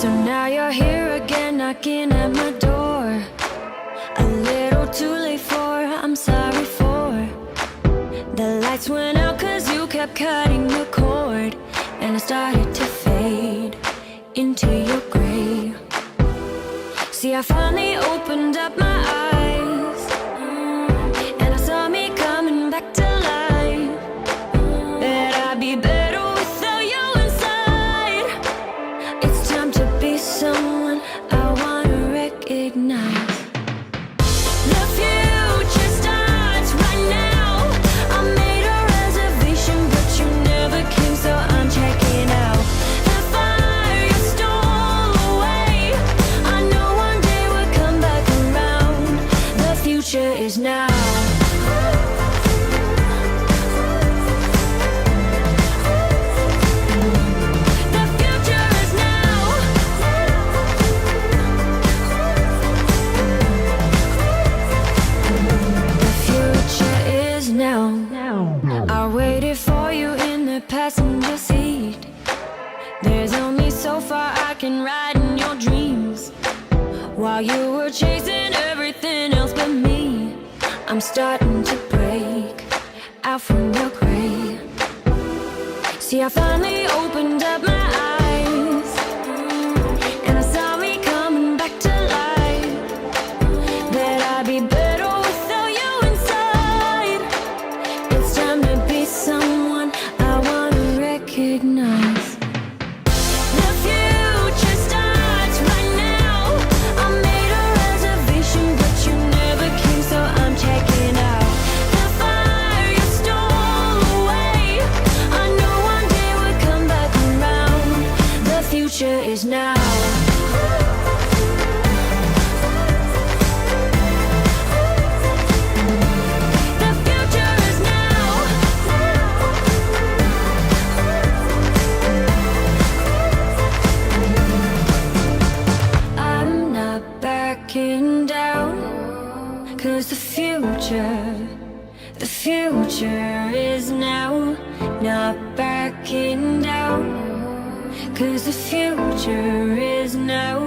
So now you're here again, knocking at my door. A little too late for, I'm sorry for. The lights went out 'cause you kept cutting the cord, and I started to fade into your gray. See, I finally opened up my eyes, and I saw me coming back to life. That I'd be better without you inside. It's time to be someone I wanna recognize. The future starts right now. I made a reservation, but you never came, so I'm checking out. The fire you stole away, I know one day we'll come back around. The future is now. I waited for you in the passenger seat. There's only so far I can ride in your dreams. While you were chasing everything else but me, I'm starting to break out from your gray. See, I finally opened up my eyes, and I saw me coming back to life. That I'd be better without you inside. It's time to be someone I wanna recognize. The future starts right now. I made a reservation, but you never came, so I'm checking out. The fire you stole away, I know one day we'll come back around. The future is now. Backing down, 'cause the future is now. Not backing down, 'cause the future is now.